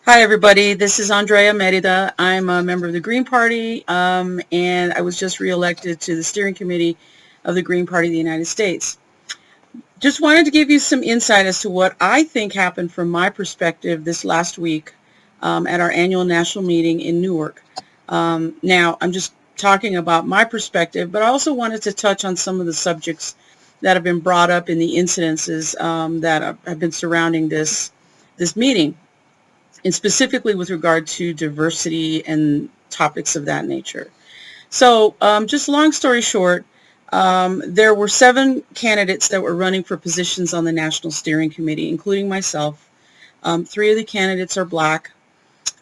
Hi, everybody. This is Andrea Merida. I'm a member of the Green Party, and I was just reelected to the steering committee of the Green Party of the United States. Just wanted to give you some insight as to what I think happened from my perspective this last week at our annual national meeting in Newark. Now, I'm just talking about my perspective, but I also wanted to touch on some of the subjects that have been brought up in the incidences that have been surrounding this meeting, and specifically with regard to diversity and topics of that nature. So just long story short, there were 7 candidates that were running for positions on the National Steering Committee, including myself. 3 of the candidates are black.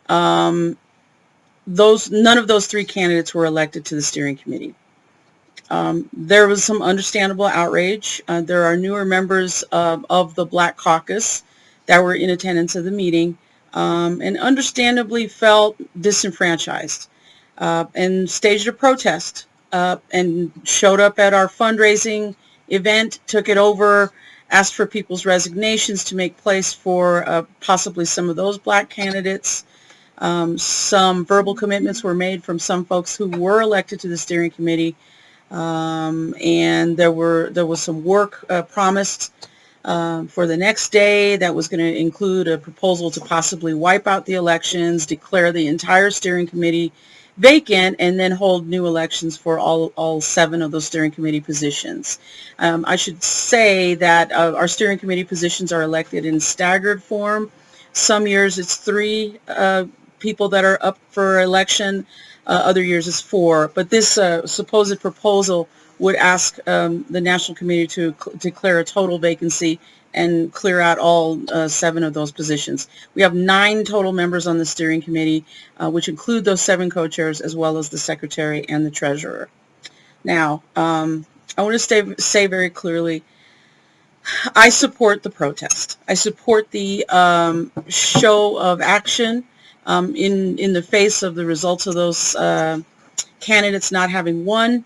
None of those 3 candidates were elected to the steering committee. There was some understandable outrage. There are newer members of the Black Caucus that were in attendance of the meeting, and understandably felt disenfranchised, and staged a protest, and showed up at our fundraising event, took it over, asked for people's resignations to make place for possibly some of those black candidates. Some verbal commitments were made from some folks who were elected to the steering committee, and there was some work promised for the next day that was going to include a proposal to possibly wipe out the elections, declare the entire steering committee vacant, and then hold new elections for all 7 of those steering committee positions. I should say that our steering committee positions are elected in staggered form. Some years it's 3 people that are up for election. Other years it's 4. But this supposed proposal would ask the National Committee to declare a total vacancy and clear out all 7 of those positions. We have 9 total members on the steering committee, which include those 7 co-chairs as well as the secretary and the treasurer. Now, I want to say very clearly, I support the protest. I support the show of action in the face of the results of those candidates not having won.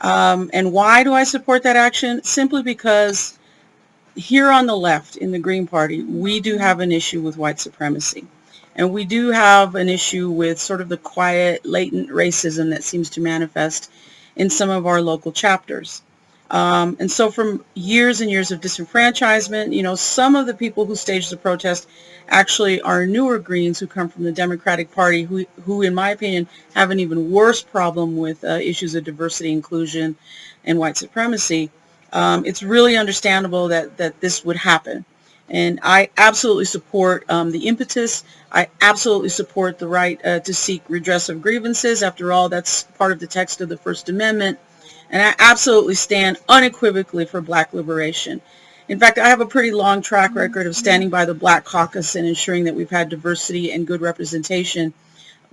And why do I support that action? Simply because here on the left in the Green Party, we do have an issue with white supremacy. And we do have an issue with sort of the quiet, latent racism that seems to manifest in some of our local chapters. And so from years and years of disenfranchisement, some of the people who staged the protest actually are newer Greens who come from the Democratic Party who in my opinion, have an even worse problem with issues of diversity, inclusion, and white supremacy. It's really understandable that this would happen. And I absolutely support the impetus. I absolutely support the right to seek redress of grievances. After all, that's part of the text of the First Amendment. And I absolutely stand unequivocally for black liberation. In fact, I have a pretty long track record of standing by the Black Caucus and ensuring that we've had diversity and good representation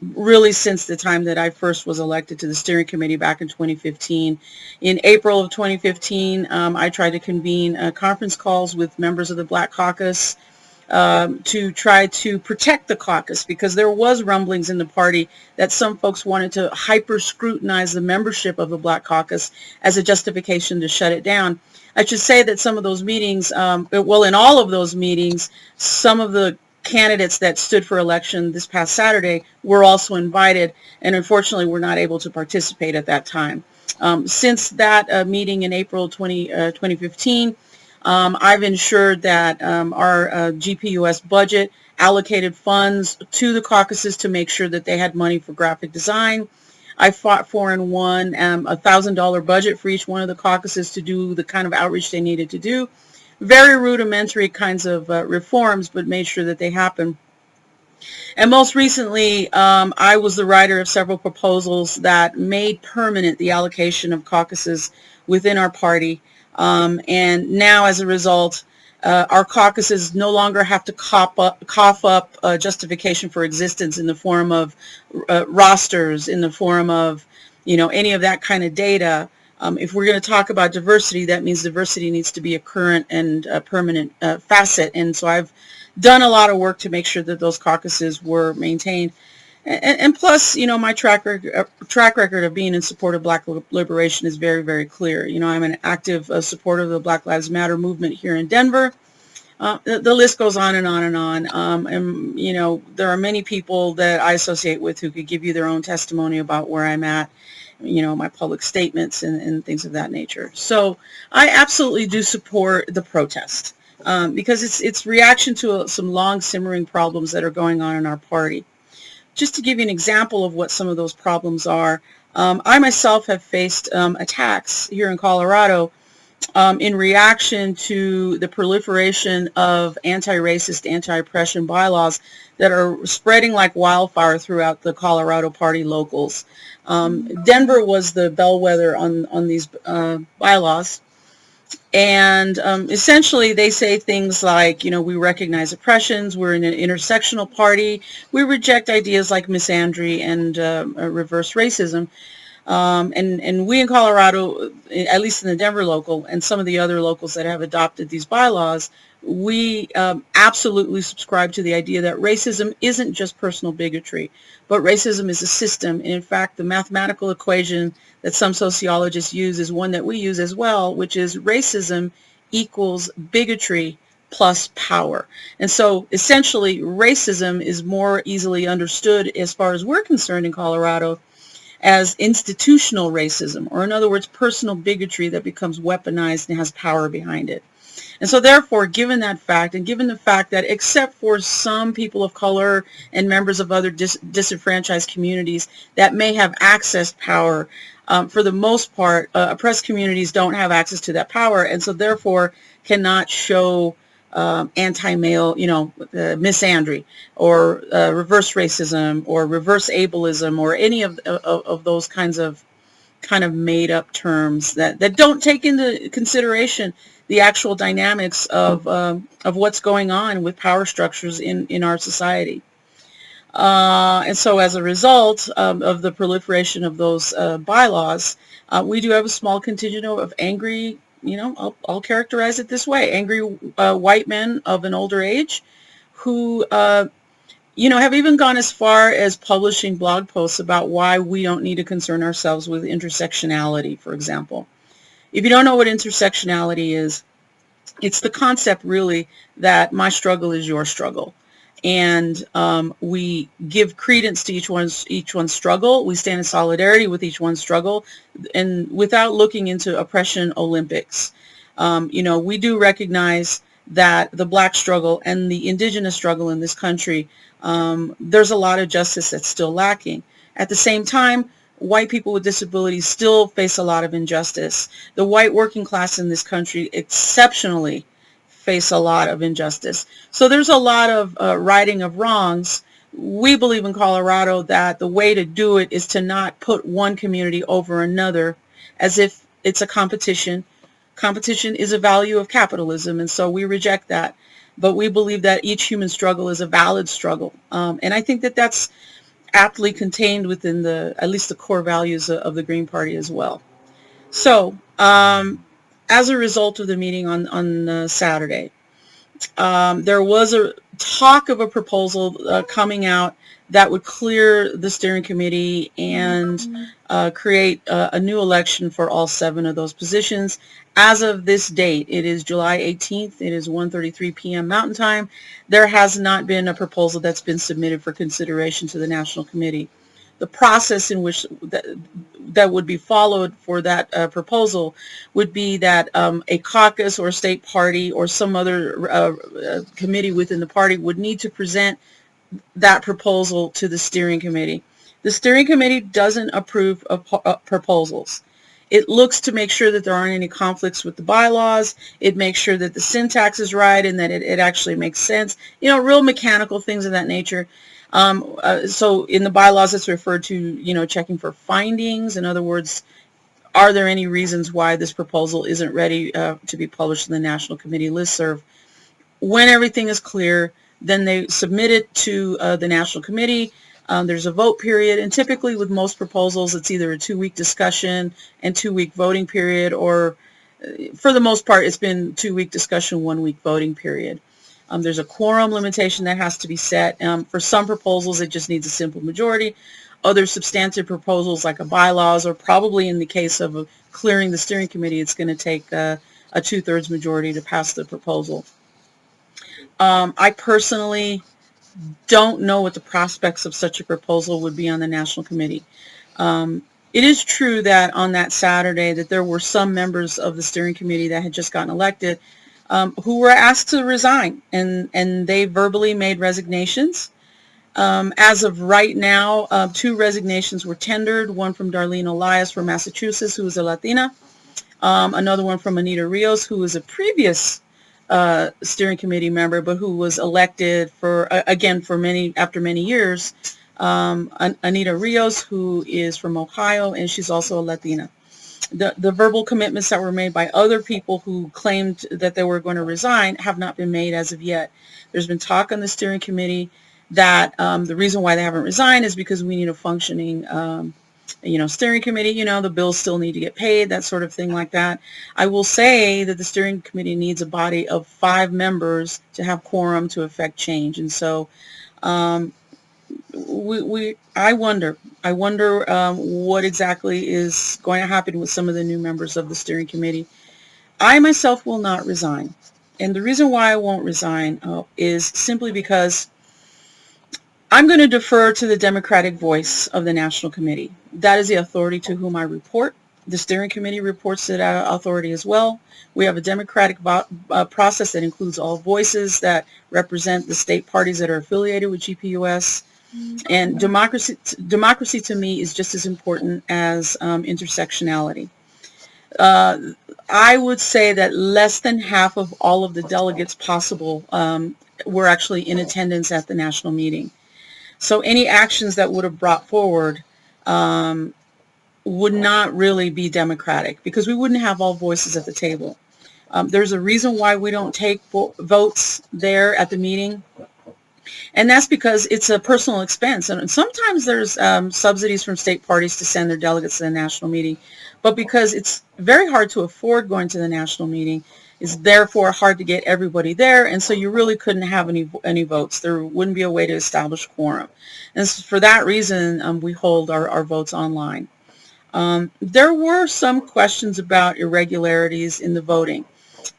really since the time that I first was elected to the steering committee back in 2015. In April of 2015, I tried to convene conference calls with members of the Black Caucus to try to protect the caucus, because there was rumblings in the party that some folks wanted to hyper scrutinize the membership of the Black Caucus as a justification to shut it down. I should say that some of those meetings, in all of those meetings, some of the candidates that stood for election this past Saturday were also invited, and unfortunately were not able to participate at that time. Since that meeting in April 2015, I've ensured that our GPUS budget allocated funds to the caucuses to make sure that they had money for graphic design. I fought for and won $1,000 budget for each one of the caucuses to do the kind of outreach they needed to do. Very rudimentary kinds of reforms, but made sure that they happen. And most recently, I was the writer of several proposals that made permanent the allocation of caucuses within our party. And now, as a result, our caucuses no longer have to cough up justification for existence in the form of rosters, in the form of, any of that kind of data. If we're going to talk about diversity, that means diversity needs to be a current and permanent facet. And so I've done a lot of work to make sure that those caucuses were maintained. And plus, my track record of being in support of black liberation is very, very clear. I'm an active supporter of the Black Lives Matter movement here in Denver. The list goes on and on and on. And, you know, there are many people that I associate with who could give you their own testimony about where I'm at, you know, my public statements and things of that nature. So I absolutely do support the protest because it's reaction to some long simmering problems that are going on in our party. Just to give you an example of what some of those problems are, I myself have faced attacks here in Colorado in reaction to the proliferation of anti-racist, anti-oppression bylaws that are spreading like wildfire throughout the Colorado Party locals. Denver was the bellwether on these bylaws. And essentially they say things like, you know, we recognize oppressions, we're in an intersectional party, we reject ideas like misandry and reverse racism. And we in Colorado, at least in the Denver local and some of the other locals that have adopted these bylaws, we absolutely subscribe to the idea that racism isn't just personal bigotry, but racism is a system. And in fact, the mathematical equation that some sociologists use is one that we use as well, which is racism equals bigotry plus power. And so essentially racism is more easily understood as far as we're concerned in Colorado as institutional racism, or in other words, personal bigotry that becomes weaponized and has power behind it. And so therefore, given that fact, and given the fact that except for some people of color and members of other disenfranchised communities that may have accessed power, for the most part, oppressed communities don't have access to that power, and so therefore cannot show anti-male, you know, misandry or reverse racism or reverse ableism or any of those kinds of made up terms that don't take into consideration the actual dynamics of what's going on with power structures in our society. And so as a result of the proliferation of those bylaws, we do have a small contingent of angry, you know, I'll characterize it this way, angry white men of an older age who, you know, have even gone as far as publishing blog posts about why we don't need to concern ourselves with intersectionality, for example. If you don't know what intersectionality is, it's the concept really that my struggle is your struggle. And we give credence to each one's struggle. We stand in solidarity with each one's struggle, and without looking into oppression Olympics. You know, we do recognize that the black struggle and the indigenous struggle in this country, there's a lot of justice that's still lacking. At the same time, white people with disabilities still face a lot of injustice. The white working class in this country exceptionally face a lot of injustice. So there's a lot of righting of wrongs. We believe in Colorado that the way to do it is to not put one community over another as if it's a competition. Competition is a value of capitalism, and so we reject that. But we believe that each human struggle is a valid struggle. And I think that that's aptly contained within at least the core values of the Green Party as well. So as a result of the meeting on Saturday, there was a talk of a proposal coming out that would clear the steering committee and create a new election for all 7 of those positions. As of this date, it is July 18th, it is 1:33 p.m. Mountain Time. There has not been a proposal that's been submitted for consideration to the National Committee. The process in which that would be followed for that proposal would be that a caucus or state party or some other committee within the party would need to present that proposal to the steering committee. The steering committee doesn't approve of proposals. It looks to make sure that there aren't any conflicts with the bylaws. It makes sure that the syntax is right and that it actually makes sense. You know, real mechanical things of that nature. So in the bylaws, it's referred to, you know, checking for findings. In other words, are there any reasons why this proposal isn't ready to be published in the National Committee listserv? When everything is clear, then they submit it to the National Committee. There's a vote period, and typically with most proposals, it's either a 2-week discussion and 2-week voting period, or for the most part, it's been 2-week discussion, 1-week voting period. There's a quorum limitation that has to be set. For some proposals, it just needs a simple majority. Other substantive proposals, like a bylaws, or probably in the case of clearing the steering committee, it's going to take a 2/3 majority to pass the proposal. I personally don't know what the prospects of such a proposal would be on the National Committee. It is true that on that Saturday that there were some members of the steering committee that had just gotten elected who were asked to resign, and they verbally made resignations. As of right now, 2 resignations were tendered, one from Darlene Elias from Massachusetts, who is a Latina, another one from Anita Rios, who was a previous steering committee member, but who was elected for, again, after many years. Anita Rios, who is from Ohio, and she's also a Latina. The verbal commitments that were made by other people who claimed that they were going to resign have not been made as of yet. There's been talk on the steering committee that the reason why they haven't resigned is because we need a functioning steering committee. The bills still need to get paid, that sort of thing like that. I will say that the steering committee needs a body of 5 members to have quorum to effect change. And so I wonder what exactly is going to happen with some of the new members of the steering committee. I myself will not resign. And the reason why I won't resign is simply because I'm going to defer to the democratic voice of the National Committee. That is the authority to whom I report. The steering committee reports to that authority as well. We have a democratic process that includes all voices that represent the state parties that are affiliated with GPUS. And democracy to me is just as important as intersectionality. I would say that less than half of all of the delegates possible were actually in attendance at the national meeting. So any actions that would have brought forward would not really be democratic, because we wouldn't have all voices at the table. There's a reason why we don't take votes there at the meeting, and that's because it's a personal expense. And sometimes there's subsidies from state parties to send their delegates to the national meeting, but because it's very hard to afford going to the national meeting, it's therefore hard to get everybody there, and so you really couldn't have any votes. There wouldn't be a way to establish quorum. And so for that reason, we hold our votes online. There were some questions about irregularities in the voting.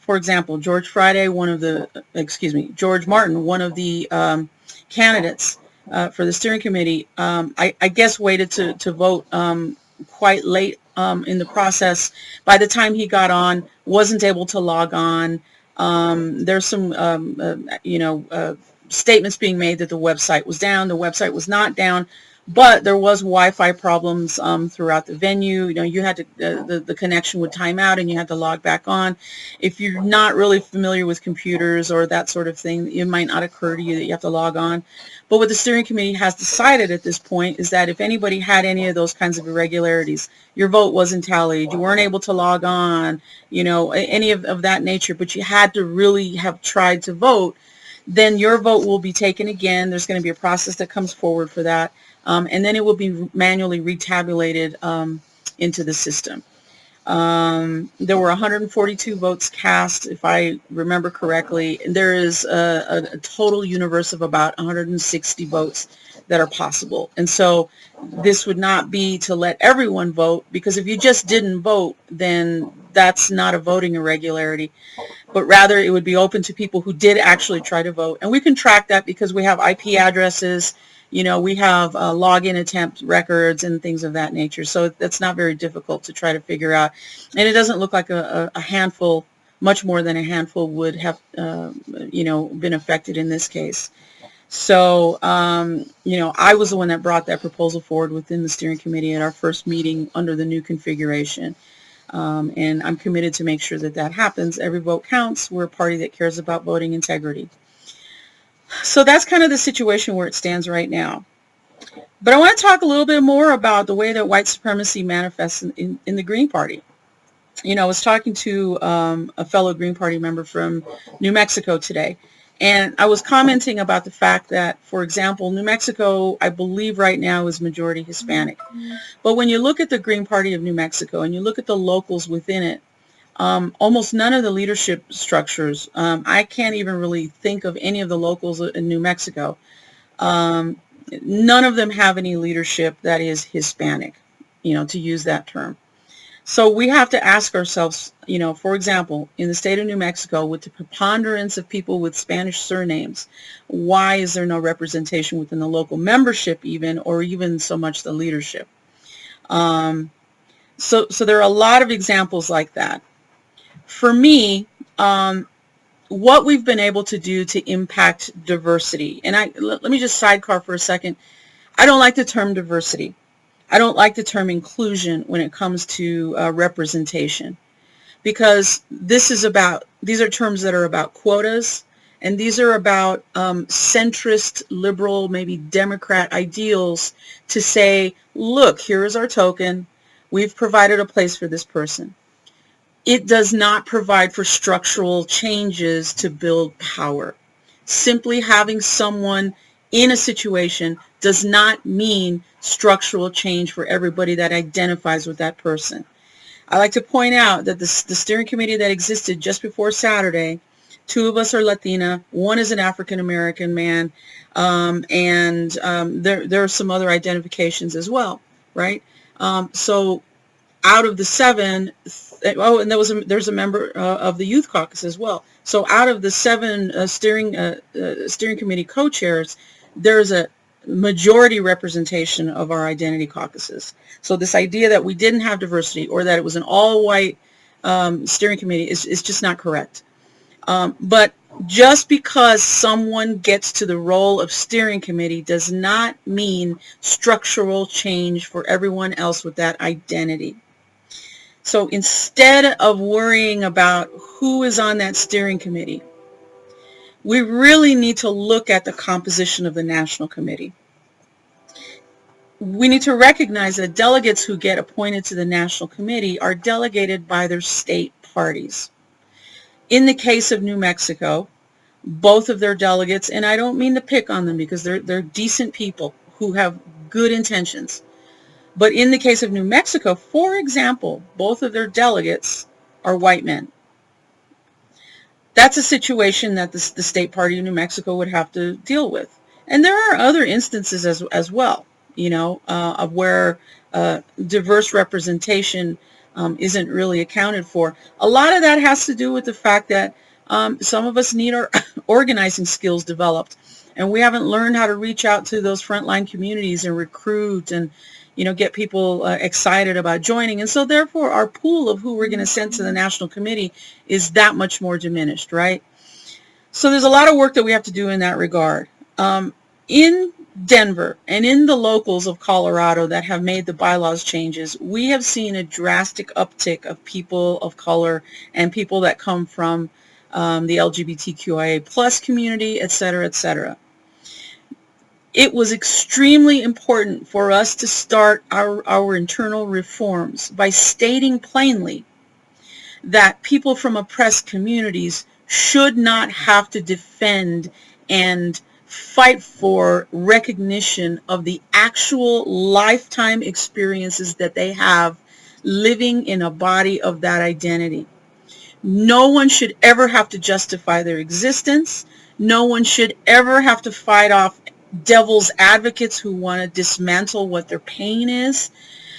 For example, George Martin, one of the candidates for the steering committee, I guess waited to vote quite late in the process. By the time he got on, wasn't able to log on. There's some statements being made that the website was down. The website was not down, but there was Wi-Fi problems throughout the venue. You had to the connection would time out, and you had to log back on. If you're not really familiar with computers or that sort of thing, it might not occur to you that you have to log on. But what the steering committee has decided at this point is that if anybody had any of those kinds of irregularities, your vote wasn't tallied, you weren't able to log on, any of that nature, but you had to really have tried to vote, then your vote will be taken again. There's going to be a process that comes forward for that. And then it will be manually retabulated into the system. There were 142 votes cast, if I remember correctly. There is a total universe of about 160 votes that are possible. And so this would not be to let everyone vote, because if you just didn't vote, then that's not a voting irregularity. But rather it would be open to people who did actually try to vote. And we can track that because we have IP addresses. We have login attempt records and things of that nature. So that's not very difficult to try to figure out. And it doesn't look like a handful, much more than a handful, would have, been affected in this case. So, I was the one that brought that proposal forward within the steering committee at our first meeting under the new configuration. And I'm committed to make sure that that happens. Every vote counts. We're a party that cares about voting integrity. So that's kind of the situation where it stands right now. But I want to talk a little bit more about the way that white supremacy manifests in the Green Party. I was talking to a fellow Green Party member from New Mexico today, and I was commenting about the fact that, for example, New Mexico, I believe right now, is majority Hispanic. But when you look at the Green Party of New Mexico and you look at the locals within it, almost none of the leadership structures, I can't even really think of any of the locals in New Mexico. None of them have any leadership that is Hispanic, to use that term. So we have to ask ourselves, for example, in the state of New Mexico, with the preponderance of people with Spanish surnames, why is there no representation within the local membership even, or even so much the leadership? So there are a lot of examples like that. For me, what we've been able to do to impact diversity, and let me just sidecar for a second. I don't like the term diversity. I don't like the term inclusion when it comes to representation, because these are terms that are about quotas, and these are about centrist, liberal, maybe Democrat ideals to say, look, here is our token. We've provided a place for this person. It does not provide for structural changes to build power. Simply having someone in a situation does not mean structural change for everybody that identifies with that person. I like to point out that the steering committee that existed just before Saturday, 2 of us are Latina, 1 is an African American man, and there are some other identifications as well, right? So out of the 7, and there's a member of the youth caucus as well. So out of the 7 steering committee co-chairs, there's a majority representation of our identity caucuses. So this idea that we didn't have diversity, or that it was an all-white steering committee, is just not correct. But just because someone gets to the role of steering committee does not mean structural change for everyone else with that identity. So instead of worrying about who is on that steering committee, we really need to look at the composition of the National Committee. We need to recognize that delegates who get appointed to the National Committee are delegated by their state parties. In the case of New Mexico, both of their delegates, and I don't mean to pick on them because they're decent people who have good intentions, but in the case of New Mexico, for example, both of their delegates are white men. That's a situation that the state party of New Mexico would have to deal with. And there are other instances as well, of where diverse representation isn't really accounted for. A lot of that has to do with the fact that some of us need our organizing skills developed, and we haven't learned how to reach out to those frontline communities and recruit and get people excited about joining. And so therefore our pool of who we're going to send to the National Committee is that much more diminished, right? So there's a lot of work that we have to do in that regard. In Denver and in the locals of Colorado that have made the bylaws changes, we have seen a drastic uptick of people of color and people that come from the LGBTQIA plus community, et cetera, et cetera. It was extremely important for us to start our internal reforms by stating plainly that people from oppressed communities should not have to defend and fight for recognition of the actual lifetime experiences that they have living in a body of that identity. No one should ever have to justify their existence. No one should ever have to fight off devil's advocates who want to dismantle what their pain is.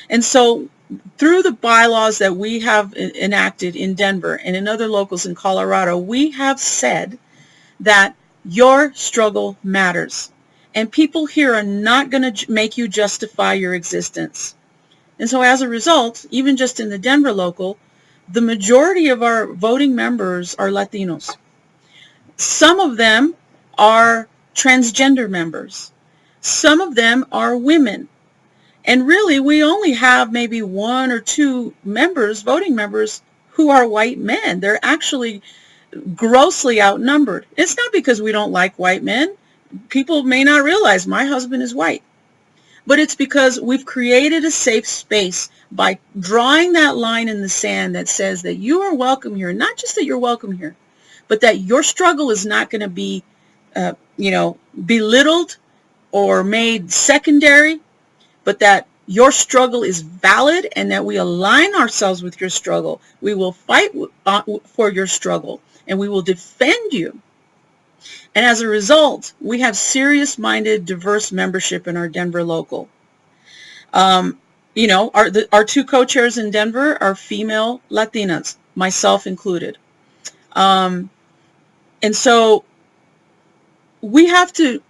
And so through the bylaws that we have enacted in Denver and in other locals in Colorado, we have said that your struggle matters. And people here are not going to make you justify your existence. And so as a result, even just in the Denver local, the majority of our voting members are Latinos. Some of them are transgender members. Some of them are women. And really, we only have maybe 1 or 2 members, voting members, who are white men. They're actually grossly outnumbered. It's not because we don't like white men. People may not realize my husband is white. But it's because we've created a safe space by drawing that line in the sand that says that you are welcome here. Not just that you're welcome here, but that your struggle is not going to be belittled or made secondary, but that your struggle is valid and that we align ourselves with your struggle. We will fight for your struggle and we will defend you. And as a result, we have serious-minded, diverse membership in our Denver local. our two co-chairs in Denver are female Latinas, myself included. And so we have to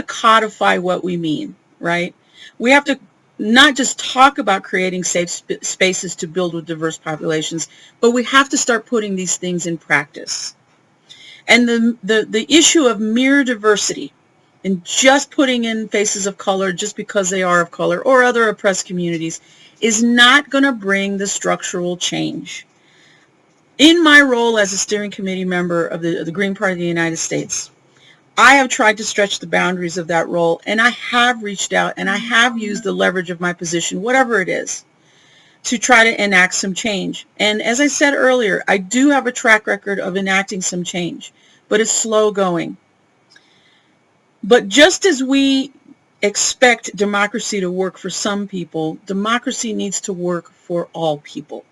codify what we mean, right? We have to not just talk about creating safe spaces to build with diverse populations, but we have to start putting these things in practice. And the issue of mere diversity and just putting in faces of color just because they are of color or other oppressed communities is not going to bring the structural change. In my role as a steering committee member of the Green Party of the United States, I have tried to stretch the boundaries of that role, and I have reached out and I have used the leverage of my position, whatever it is, to try to enact some change. And as I said earlier, I do have a track record of enacting some change, but it's slow going. But just as we expect democracy to work for some people, democracy needs to work for all people.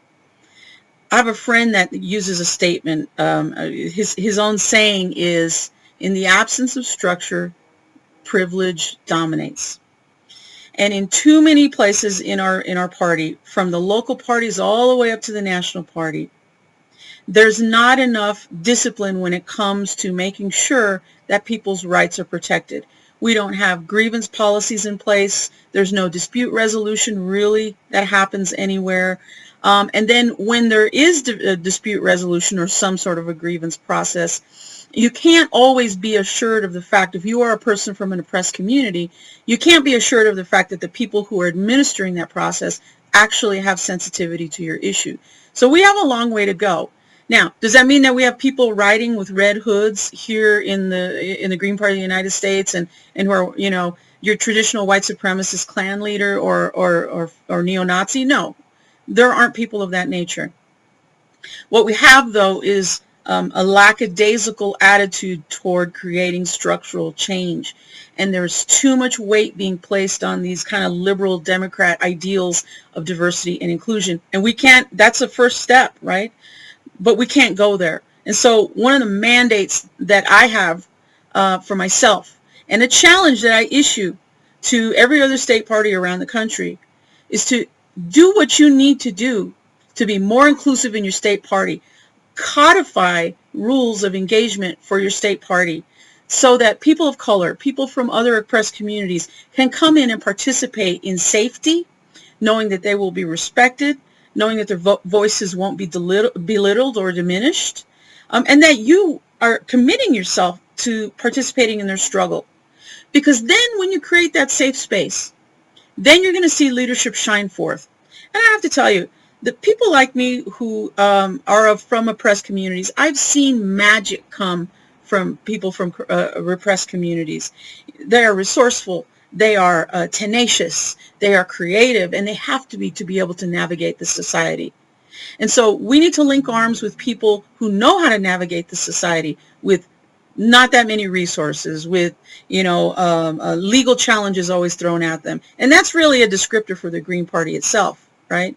I have a friend that uses a statement, his own saying is, in the absence of structure, privilege dominates. And in too many places in our party, from the local parties all the way up to the national party, there's not enough discipline when it comes to making sure that people's rights are protected. We don't have grievance policies in place. There's no dispute resolution really that happens anywhere. And then when there is a dispute resolution or some sort of a grievance process, you can't always be assured of the fact, if you are a person from an oppressed community, you can't be assured of the fact that the people who are administering that process actually have sensitivity to your issue. So we have a long way to go. Now, does that mean that we have people riding with red hoods here in the Green Party of the United States and who are, your traditional white supremacist Klan leader or neo-Nazi? No, there aren't people of that nature. What we have, though, is a lackadaisical attitude toward creating structural change. And there's too much weight being placed on these kind of liberal Democrat ideals of diversity and inclusion. And we can't, that's a first step, right? But we can't go there. And so one of the mandates that I have for myself, and a challenge that I issue to every other state party around the country, is to do what you need to do to be more inclusive in your state party. Codify rules of engagement for your state party so that people of color, people from other oppressed communities can come in and participate in safety, knowing that they will be respected, knowing that their voices won't be belittled or diminished, and that you are committing yourself to participating in their struggle. Because then when you create that safe space, then you're going to see leadership shine forth. And I have to tell you, the people like me who are from oppressed communities, I've seen magic come from people from repressed communities. They are resourceful. They are tenacious, they are creative, and they have to be able to navigate the society. And so we need to link arms with people who know how to navigate the society with not that many resources, with, legal challenges always thrown at them. And that's really a descriptor for the Green Party itself, right?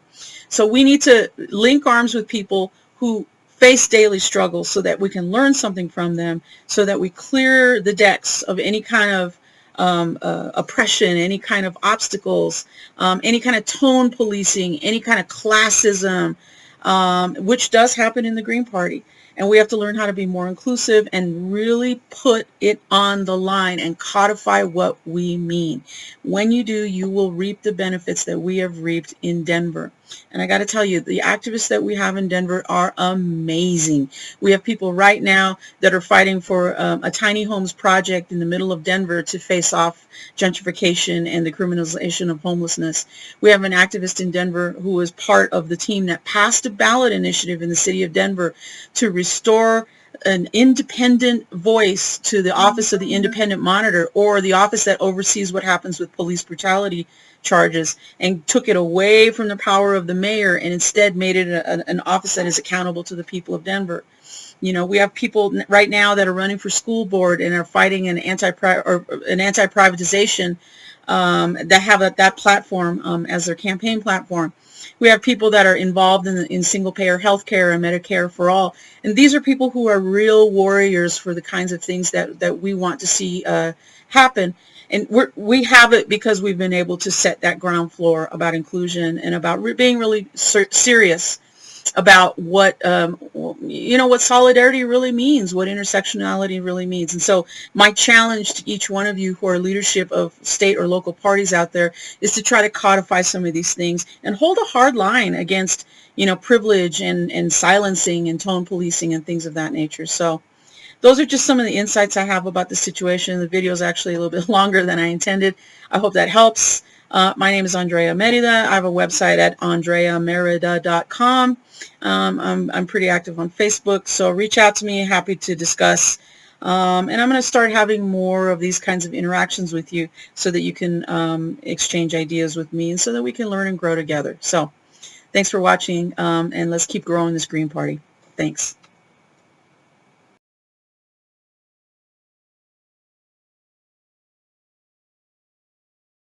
So we need to link arms with people who face daily struggles so that we can learn something from them, so that we clear the decks of any kind of oppression, any kind of obstacles, any kind of tone policing, any kind of classism, which does happen in the Green Party. And we have to learn how to be more inclusive and really put it on the line and codify what we mean. When you do, you will reap the benefits that we have reaped in Denver. And I got to tell you, the activists that we have in Denver are amazing. We have people right now that are fighting for a tiny homes project in the middle of Denver to face off gentrification and the criminalization of homelessness. We have an activist in Denver who was part of the team that passed a ballot initiative in the city of Denver to restore an independent voice to the Office of the Independent Monitor, or the office that oversees what happens with police brutality charges, and took it away from the power of the mayor and instead made it an office that is accountable to the people of Denver. We have people right now that are running for school board and are fighting an anti-privatization that have that platform as their campaign platform. We have people that are involved in single-payer health care and Medicare for all. And these are people who are real warriors for the kinds of things that we want to see happen. And we have it because we've been able to set that ground floor about inclusion and about being really serious about what what solidarity really means, what intersectionality really means. And so my challenge to each one of you who are leadership of state or local parties out there is to try to codify some of these things and hold a hard line against privilege and silencing and tone policing and things of that nature. So those are just some of the insights I have about the situation. The video is actually a little bit longer than I intended. I hope that helps. My name is Andrea Merida. I have a website at andreamerida.com. I'm pretty active on Facebook, so reach out to me. Happy to discuss. And I'm going to start having more of these kinds of interactions with you so that you can exchange ideas with me and so that we can learn and grow together. So thanks for watching, and let's keep growing this Green Party. Thanks.